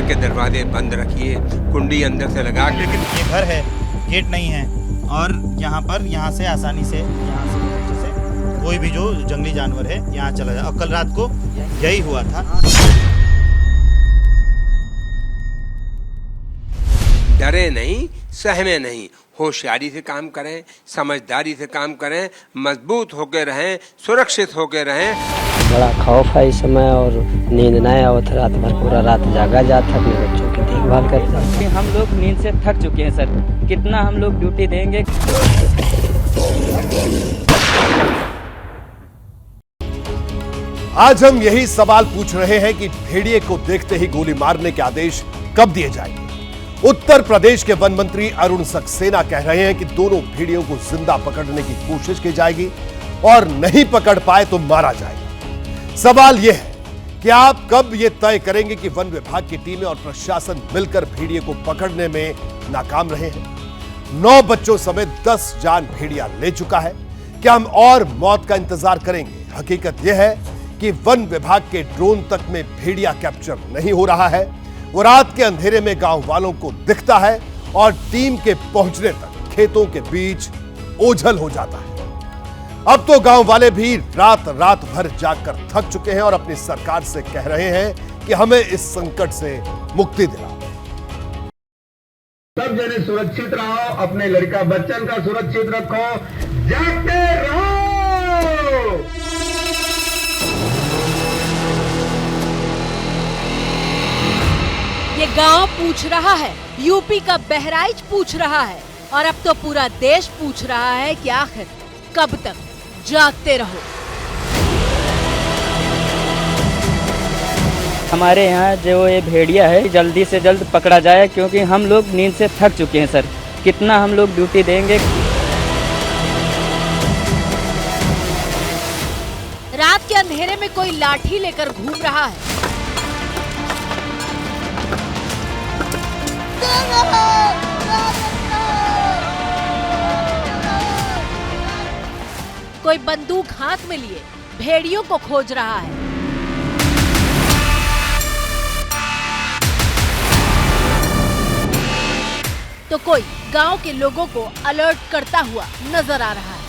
के दरवाजे बंद रखिए, कुंडी अंदर से लगा के। लेकिन ये घर है, गेट नहीं है और यहाँ से आसानी से कोई भी जो जंगली जानवर है यहाँ चला जाए। और कल रात को यही हुआ था। डरे नहीं, सहमे नहीं, होशियारी से काम करें, समझदारी से काम करें, मजबूत होकर रहें, सुरक्षित होकर रहें। बड़ा खौफ है इस समय और नींद नहीं आवत, रात भर पूरा रात जागा जाता, अपने बच्चों की देखभाल करता है। हम लोग नींद से थक चुके हैं सर, कितना हम लोग ड्यूटी देंगे। आज हम यही सवाल पूछ रहे हैं कि भेड़िए को देखते ही गोली मारने के आदेश कब दिए जाएंगे। उत्तर प्रदेश के वन मंत्री अरुण सक्सेना कह रहे हैं कि दोनों भेड़ियों को जिंदा पकड़ने की कोशिश की जाएगी और नहीं पकड़ पाए तो मारा जाएगा। सवाल यह है कि आप कब यह तय करेंगे कि वन विभाग की टीमें और प्रशासन मिलकर भेड़िए को पकड़ने में नाकाम रहे हैं। 9 बच्चों समेत 10 जान भेड़िया ले चुका है। क्या हम और मौत का इंतजार करेंगे? हकीकत यह है कि वन विभाग के ड्रोन तक में भेड़िया कैप्चर नहीं हो रहा है। वो रात के अंधेरे में गांव वालों को दिखता है और टीम के पहुंचने तक खेतों के बीच ओझल हो जाता है। अब तो गांव वाले भी रात भर जागकर थक चुके हैं और अपनी सरकार से कह रहे हैं कि हमें इस संकट से मुक्ति दिलाओ। सब जने सुरक्षित रहो, अपने लड़का बच्चन का सुरक्षित रखो, जागते रहो। ये गांव पूछ रहा है, यूपी का बहराइच पूछ रहा है और अब तो पूरा देश पूछ रहा है कि आखिर कब तक जागते रहो। हमारे यहाँ जो ये भेड़िया है जल्दी से जल्द पकड़ा जाए, क्योंकि हम लोग नींद से थक चुके हैं सर, कितना हम लोग ड्यूटी देंगे। रात के अंधेरे में कोई लाठी लेकर घूम रहा है, कोई बंदूक हाथ में लिए भेड़ियों को खोज रहा है। तो कोई गांव के लोगों को अलर्ट करता हुआ नजर आ रहा है।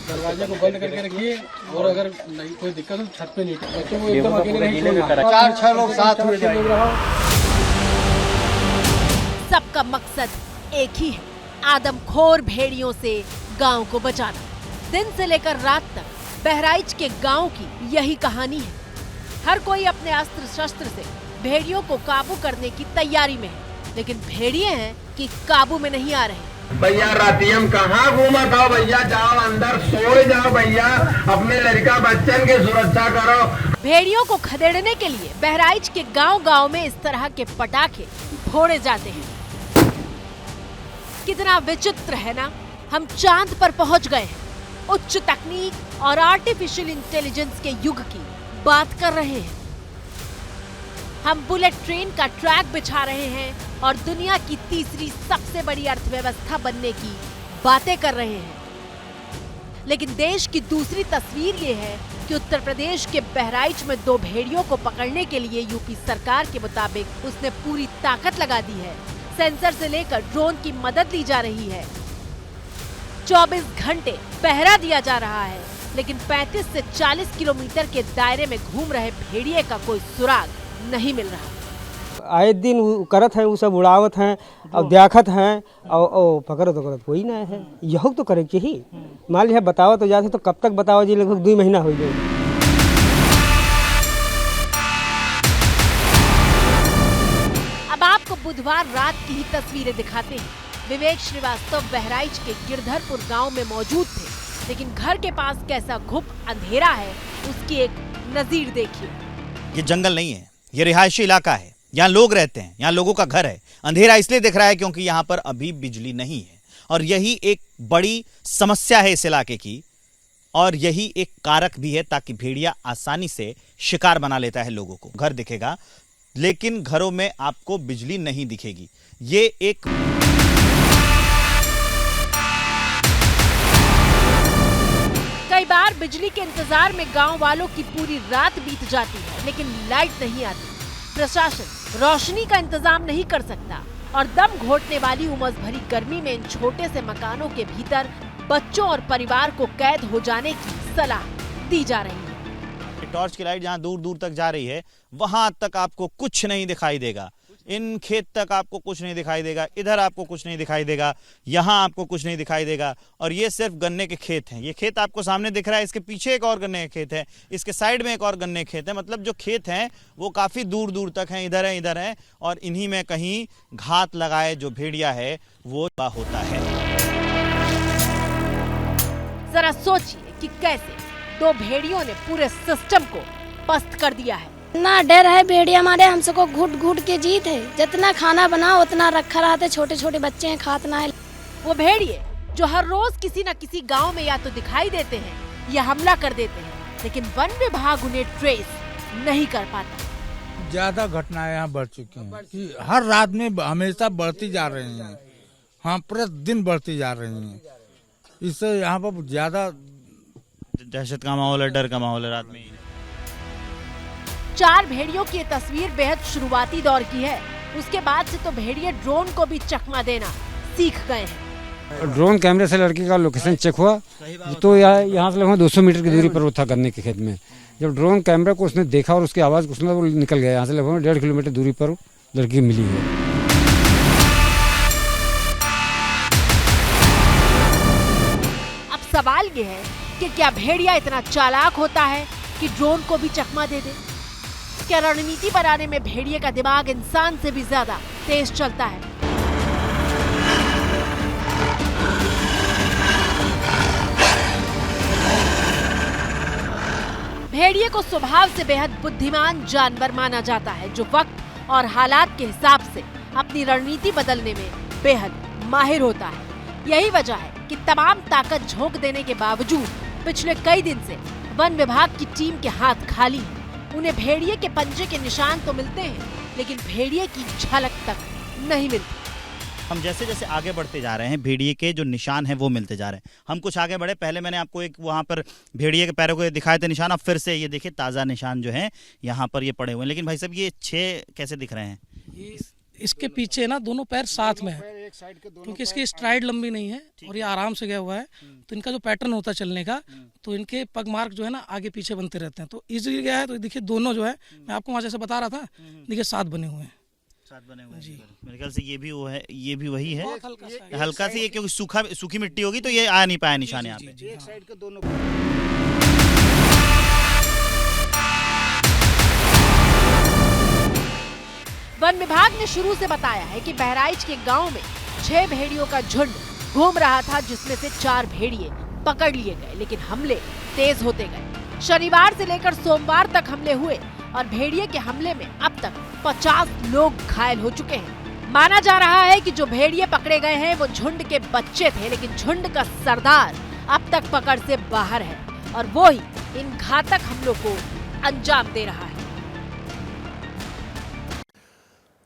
दरवाजे को बंद करके रखिए और अगर नहीं कोई दिक्कत हो छत पे नहीं, बच्चों को एकदम अकेले नहीं छोड़ना। 4-6 लोग साथ में जाएंगे। सबका मकसद एक ही है, आदमखोर भेड़ियों से गांव को बचाना। दिन से लेकर रात तक बहराइच के गांव की यही कहानी है। हर कोई अपने अस्त्र शस्त्र से भेड़ियों को काबू करने की तैयारी में है, लेकिन भेड़िए हैं कि काबू में नहीं आ रहे। भैया रातियम कहाँ घूमा था भैया, जाओ अंदर सो जाओ भैया, अपने लड़का बच्चन की सुरक्षा करो। भेड़ियों को खदेड़ने के लिए बहराइच के गांव-गांव में इस तरह के पटाखे फोड़े जाते हैं। कितना विचित्र है ना, हम चांद पर पहुंच गए हैं। उच्च तकनीक और आर्टिफिशियल इंटेलिजेंस के युग की बात कर रहे हैं। हम बुलेट ट्रेन का ट्रैक बिछा रहे हैं और दुनिया की तीसरी सबसे बड़ी अर्थव्यवस्था बनने की बातें कर रहे हैं। लेकिन देश की दूसरी तस्वीर ये है कि उत्तर प्रदेश के बहराइच में 2 भेड़ियों को पकड़ने के लिए यूपी सरकार के मुताबिक उसने पूरी ताकत लगा दी है। सेंसर से लेकर ड्रोन की मदद ली जा रही है। 24 घंटे पहरा दिया जा रहा है, लेकिन 35 से 40 किलोमीटर के दायरे में घूम रहे भेड़िए का कोई सुराग नहीं मिल रहा। आए दिन करत हैं, वो सब उड़ावत हैं और देखत हैं और पकड़त कोई ना है। यह तो करे ही, मान लिया बताओ तो जाते, तो कब तक बताओ जी, लगभग 2 महीना हो गए। अब आपको बुधवार रात की ही तस्वीरें दिखाते हैं। विवेक श्रीवास्तव बहराइच के गिरधरपुर गांव में मौजूद थे, लेकिन घर के पास कैसा घुप अंधेरा है उसकी एक नजीर देखिए। ये जंगल नहीं है, ये रिहायशी इलाका है, यहाँ लोग रहते हैं, यहाँ लोगों का घर है। अंधेरा इसलिए दिख रहा है क्योंकि यहाँ पर अभी बिजली नहीं है और यही एक बड़ी समस्या है इस इलाके की, और यही एक कारक भी है ताकि भेड़िया आसानी से शिकार बना लेता है लोगों को। घर दिखेगा लेकिन घरों में आपको बिजली नहीं दिखेगी। ये एक कई बार बिजली के इंतजार में गांव वालों की पूरी रात बीत जाती है, लेकिन लाइट नहीं आती। प्रशासन रोशनी का इंतजाम नहीं कर सकता और दम घोटने वाली उमस भरी गर्मी में इन छोटे से मकानों के भीतर बच्चों और परिवार को कैद हो जाने की सलाह दी जा रही है। टॉर्च की लाइट जहां दूर दूर तक जा रही है वहां तक आपको कुछ नहीं दिखाई देगा, इन खेत तक आपको कुछ नहीं दिखाई देगा, इधर आपको कुछ नहीं दिखाई देगा, यहाँ आपको कुछ नहीं दिखाई देगा। और ये सिर्फ गन्ने के खेत हैं। ये खेत आपको सामने दिख रहा है, इसके पीछे एक और गन्ने का खेत है, इसके साइड में एक और गन्ने के खेत है। मतलब जो खेत हैं वो काफी दूर दूर तक हैं, इधर है और इन्हीं में कहीं घात लगाए जो भेड़िया है वो होता है। जरा सोचिए कि कैसे दो भेड़ियों ने पूरे सिस्टम को पस्त कर दिया है। ना डर है भेड़िया मारे, हमसे को घुट घुट के जीत है। जितना खाना बनाओ उतना रखा रहते, छोटे छोटे बच्चे हैं खातना है। वो भेड़िए जो हर रोज किसी न किसी गांव में या तो दिखाई देते हैं या हमला कर देते हैं, लेकिन वन विभाग उन्हें ट्रेस नहीं कर पाता। ज्यादा घटनाएं यहाँ बढ़ चुकी हैं कि हर रात में हमेशा बढ़ती जा रही हैं। हाँ, प्रतिदिन बढ़ती जा रही हैं। इससे यहाँ पर ज्यादा दहशत का माहौल है, डर का माहौल है रात में। 4 भेड़ियों की ये तस्वीर बेहद शुरुआती दौर की है। उसके बाद से तो भेड़िए ड्रोन को भी चकमा देना सीख गए हैं। ड्रोन कैमरे से लड़की का लोकेशन चेक हुआ तो यहाँ से लगभग 200 मीटर की दूरी पर वो था गन्ने के खेत में। जब ड्रोन कैमरा को उसने देखा और उसकी आवाज़ को सुना तो वो निकल गया। यहाँ से लगभग 1.5 किलोमीटर दूरी पर लड़की मिली है। अब सवाल ये है कि क्या भेड़िया इतना चालाक होता है कि ड्रोन को भी चकमा दे दे? क्या रणनीति बनाने में भेड़िए का दिमाग इंसान से भी ज्यादा तेज चलता है? भेड़िए को स्वभाव से बेहद बुद्धिमान जानवर माना जाता है, जो वक्त और हालात के हिसाब से अपनी रणनीति बदलने में बेहद माहिर होता है। यही वजह है कि तमाम ताकत झोंक देने के बावजूद पिछले कई दिन से वन विभाग की टीम के हाथ खाली हैं। उन्हें भेड़िए के पंजे के निशान तो मिलते हैं, लेकिन भेड़िए की झलक तक नहीं मिलती। हम जैसे जैसे आगे बढ़ते जा रहे हैं भेड़िए के जो निशान हैं वो मिलते जा रहे हैं। हम कुछ आगे बढ़े, पहले मैंने आपको एक वहाँ पर भेड़िए के पैरों को दिखाए थे निशान, अब फिर से ये देखिए ताज़ा निशान जो है यहाँ पर ये पड़े हुए हैं। लेकिन भाई साहब ये 6 कैसे दिख रहे हैं? इसके पीछे ना दोनों पैर साथ में है, क्योंकि इसकी स्ट्राइड लंबी नहीं है और ये आराम से गया हुआ है। तो इनका जो पैटर्न होता है चलने का, तो इनके पग मार्क जो है ना आगे पीछे बनते रहते हैं। तो इजीली गया है। तो देखिए दोनों जो है, मैं आपको वहाँ जैसे बता रहा था, देखिए 7 बने हुए हैं। 7 बने हुए जी। मेरे ख्याल से ये भी वो है, ये भी वही है। हल्का सी, ये क्योंकि सूखी मिट्टी होगी तो ये आ नहीं पाया निशान यहाँ पे। एक साइड के दोनों वन विभाग ने शुरू से बताया है कि बहराइच के गांव में 6 भेड़ियों का झुंड घूम रहा था, जिसमें से 4 भेड़िए पकड़ लिए गए, लेकिन हमले तेज होते गए। शनिवार से लेकर सोमवार तक हमले हुए और भेड़िए के हमले में अब तक 50 लोग घायल हो चुके हैं। माना जा रहा है कि जो भेड़िए पकड़े गए हैं वो झुंड के बच्चे थे, लेकिन झुंड का सरदार अब तक पकड़ से बाहर है और वो ही इन घातक हमलों को अंजाम दे रहा है।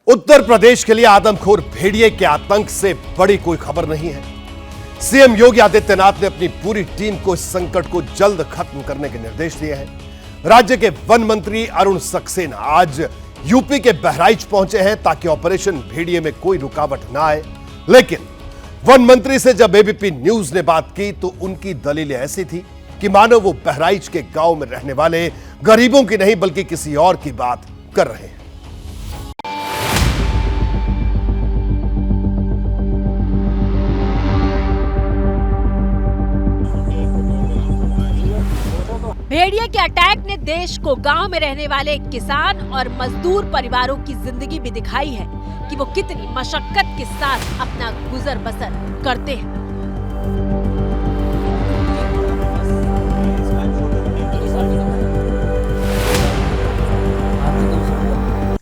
उत्तर प्रदेश के लिए आदमखोर भेड़िए के आतंक से बड़ी कोई खबर नहीं है। सीएम योगी आदित्यनाथ ने अपनी पूरी टीम को इस संकट को जल्द खत्म करने के निर्देश दिए हैं। राज्य के वन मंत्री अरुण सक्सेना आज यूपी के बहराइच पहुंचे हैं ताकि ऑपरेशन भेड़िए में कोई रुकावट ना आए। लेकिन वन मंत्री से जब एबीपी न्यूज ने बात की तो उनकी दलीलें ऐसी थी कि मानो वो बहराइच के गांव में रहने वाले गरीबों की नहीं बल्कि किसी और की बात कर रहे हैं। भेड़िए के अटैक ने देश को गांव में रहने वाले किसान और मजदूर परिवारों की जिंदगी भी दिखाई है कि वो कितनी मशक्कत के साथ अपना गुजर बसर करते हैं।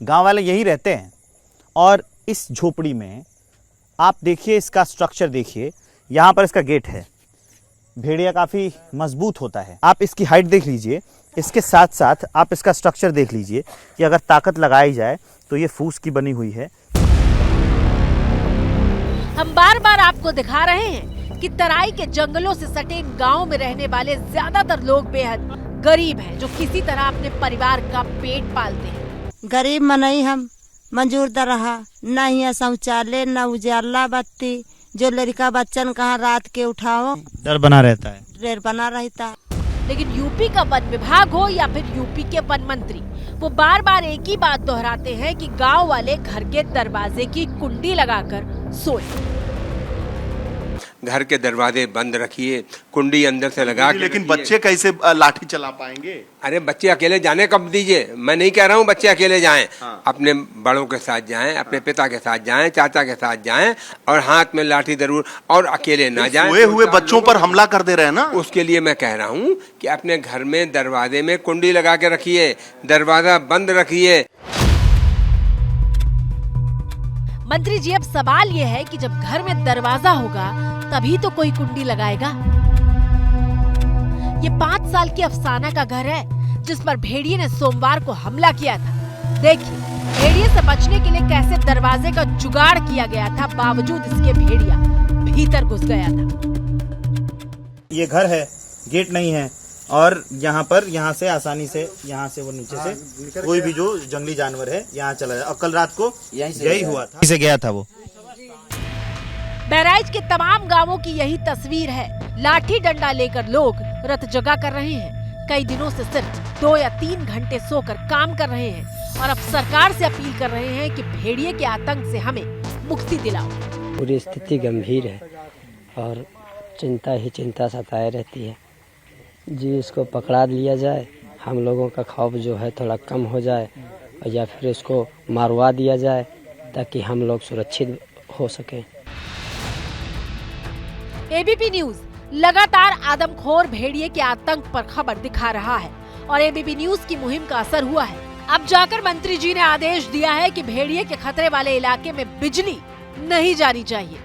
गांव वाले यही रहते हैं और इस झोपड़ी में आप देखिए, इसका स्ट्रक्चर देखिए, यहाँ पर इसका गेट है। भेड़िया काफ़ी मजबूत होता है। आप इसकी हाइट देख लीजिए, इसके साथ साथ आप इसका स्ट्रक्चर देख लीजिए कि अगर ताकत लगाई जाए तो ये फूस की बनी हुई है। हम बार बार आपको दिखा रहे हैं कि तराई के जंगलों से सटे गांव में रहने वाले ज्यादातर लोग बेहद गरीब हैं, जो किसी तरह अपने परिवार का पेट पालते हैं। गरीब मनई हम मंजूर द रहा, न ही शौचालय न उजाला बत्ती, जो लड़का बच्चन कहाँ रात के उठाओ डर बना रहता है, डर बना रहता है। लेकिन यूपी का वन विभाग हो या फिर यूपी के वन मंत्री, वो बार बार एक ही बात दोहराते हैं कि गांव वाले घर के दरवाजे की कुंडी लगाकर सोए। घर के दरवाजे बंद रखिए, कुंडी अंदर से लगा के। लेकिन बच्चे कैसे लाठी चला पाएंगे? अरे बच्चे अकेले जाने कब दीजिए, मैं नहीं कह रहा हूँ बच्चे अकेले जाएं। हाँ। अपने बड़ों के साथ जाएं, अपने पिता के साथ जाएं, चाचा के साथ जाएं, और हाथ में लाठी जरूर, और अकेले ना जाएं। सोए हुए बच्चों पर हमला कर दे रहे हैं ना। उसके लिए मैं कह रहा हूँ कि अपने घर में दरवाजे में कुंडी लगा के रखिए, दरवाजा बंद रखिए। मंत्री जी, अब सवाल ये है कि जब घर में दरवाजा होगा तभी तो कोई कुंडी लगाएगा। ये 5 साल की अफसाना का घर है जिस पर भेड़िए ने सोमवार को हमला किया था। देखिए भेड़िए से बचने के लिए कैसे दरवाजे का जुगाड़ किया गया था, बावजूद इसके भेड़िया भीतर घुस गया था। ये घर है, गेट नहीं है, और यहाँ से आसानी से यहाँ से वो नीचे से कोई भी जो जंगली जानवर है यहाँ चला जाए। और कल रात को यही हुआ था, से गया था वो। बहराइच के तमाम गांवों की यही तस्वीर है। लाठी डंडा लेकर लोग रत जगा कर रहे हैं। कई दिनों से सिर्फ 2 या 3 घंटे सोकर काम कर रहे हैं और अब सरकार से अपील कर रहे हैं कि भेड़िए के आतंक से हमें मुक्ति दिलाओ। पूरी स्थिति गंभीर है और चिंता ही चिंता सताए रहती है जी। इसको पकड़ा लिया जाए, हम लोगों का खौफ जो है थोड़ा कम हो जाए, या फिर इसको मारवा दिया जाए ताकि हम लोग सुरक्षित हो सकें। एबीपी न्यूज लगातार आदमखोर भेड़िए के आतंक पर खबर दिखा रहा है और एबीपी न्यूज की मुहिम का असर हुआ है। अब जाकर मंत्री जी ने आदेश दिया है कि भेड़िए के खतरे वाले इलाके में बिजली नहीं जानी चाहिए।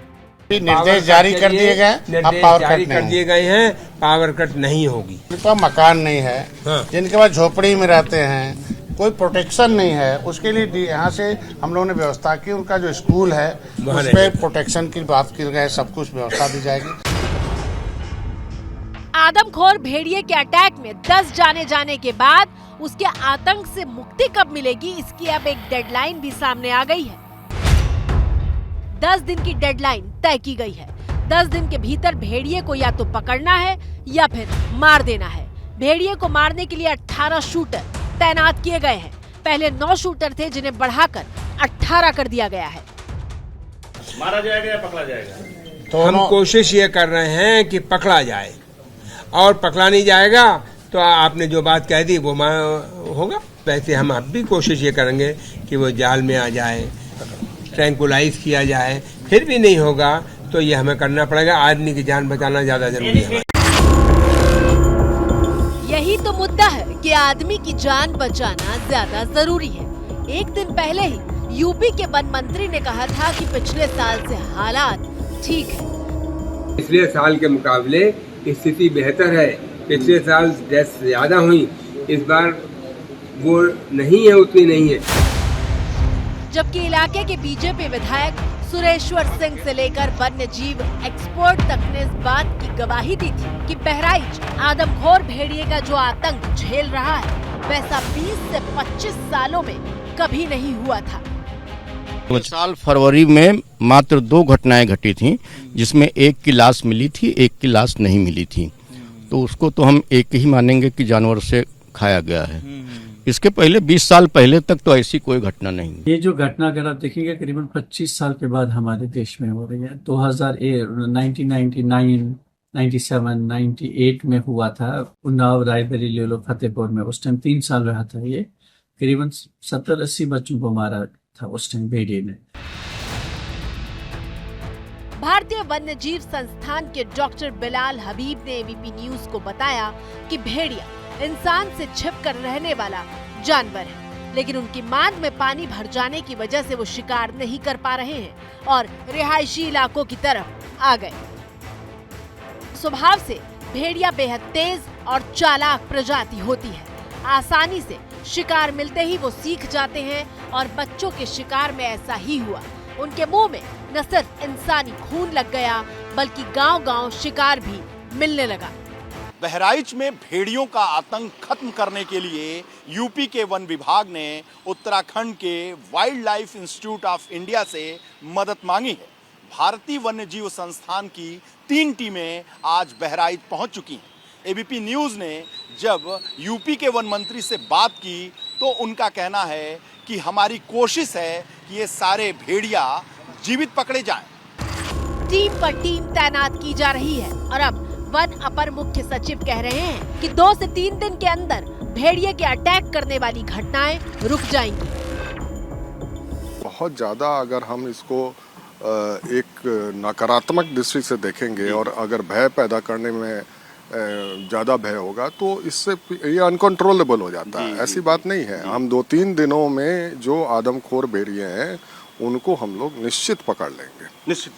निर्देश जारी कर दिए गए, अब पावर कट कर दिए गए हैं, पावर कट नहीं होगी। जिनका मकान नहीं है, जिनके पास झोपड़ी में रहते हैं, कोई प्रोटेक्शन नहीं है, उसके लिए यहाँ से हम लोगों ने व्यवस्था की। उनका जो स्कूल है उस पे प्रोटेक्शन की बात की गई, सब कुछ व्यवस्था दी जाएगी। आदमखोर भेड़िए के अटैक में 10 जाने के बाद उसके आतंक से मुक्ति कब मिलेगी, इसकी अब एक डेडलाइन भी सामने आ गई है। 10 दिन की डेडलाइन तय की गई है। 10 दिन के भीतर भेड़िए को या तो पकड़ना है या फिर मार देना है। भेड़िए को मारने के लिए 18 शूटर तैनात किए गए हैं। पहले 9 शूटर थे जिन्हें बढ़ाकर 18 कर दिया गया है। मारा जाएगा या पकड़ा जाएगा? तो हम कोशिश ये कर रहे हैं कि पकड़ा जाए, और पकड़ा नहीं जाएगा तो आपने जो बात कह दी वो होगा। वैसे हम अब भी कोशिश ये करेंगे कि वो जाल में आ जाए, ट्रैंकुलाइज किया जाए। फिर भी नहीं होगा तो ये हमें करना पड़ेगा। आदमी की जान बचाना ज्यादा जरूरी है। यही तो मुद्दा है कि आदमी की जान बचाना ज्यादा जरूरी है। एक दिन पहले ही यूपी के वन मंत्री ने कहा था कि पिछले साल से हालात ठीक है। पिछले साल के मुकाबले स्थिति बेहतर है। पिछले साल डेथ ज्यादा हुई, इस बार वो नहीं है, उतनी नहीं है। जबकि इलाके के बीजेपी विधायक सुरेश्वर सिंह से लेकर वन्य जीव एक्सपर्ट तक ने इस बात की गवाही दी थी कि बहराइच आदमखोर भेड़िए का जो आतंक झेल रहा है वैसा 20 से 25 सालों में कभी नहीं हुआ था। साल फरवरी में मात्र 2 घटनाएं घटी थी, जिसमें एक की लाश मिली थी, एक की लाश नहीं मिली थी। तो उसको तो हम एक ही मानेंगे कि जानवर से खाया गया है। इसके पहले 20 साल पहले तक तो ऐसी कोई घटना नहीं। ये जो घटना अगर आप देखेंगे करीबन 25 साल के बाद हमारे देश में हो रही है। 1999, 97, 98 में हुआ था उन्नाव, रायबरेली, ले लो, फतेहपुर में। उस टाइम 3 साल रहा था। ये करीबन 70-80 बच्चों को मारा था उस टाइम भेड़िए ने। भारतीय वन्य जीव संस्थान के डॉक्टर बिलाल हबीब ने एबीपी न्यूज को बताया कि भेड़िया इंसान से छिपकर रहने वाला जानवर है, लेकिन उनकी मांद में पानी भर जाने की वजह से वो शिकार नहीं कर पा रहे हैं और रिहायशी इलाकों की तरफ आ गए। स्वभाव से भेड़िया बेहद तेज और चालाक प्रजाति होती है। आसानी से शिकार मिलते ही वो सीख जाते हैं और बच्चों के शिकार में ऐसा ही हुआ। उनके मुंह में न सिर्फ इंसानी खून लग गया बल्कि गांव-गांव शिकार भी मिलने लगा। बहराइच में भेड़ियों का आतंक खत्म करने के लिए यूपी के वन विभाग ने उत्तराखंड के wild life institute of India से मदद मांगी है। भारतीय वन्यजीव संस्थान की 3 टीमें आज बहराइच पहुंच चुकी हैं। एबीपी न्यूज़ ने जब यूपी के वन मंत्री से बात की तो उनका कहना है कि हमारी कोशिश है कि ये सारे भेड़िया जीवित पकड़े जाएं। टीम पर टीम तैनात की जा रही है और अब वन अपर मुख्य सचिव कह रहे हैं कि 2 से 3 दिन के अंदर भेड़िए के अटैक करने वाली घटनाएं रुक जाएंगी। बहुत ज्यादा अगर हम इसको एक नकारात्मक दृष्टि से देखेंगे और अगर भय पैदा करने में ज्यादा भय होगा तो इससे ये अनकंट्रोलेबल हो जाता है। ऐसी बात नहीं है। हम 2-3 दिनों में जो आदमखोर भेड़िए हैं उनको हम लोग निश्चित पकड़ लेंगे। निश्चित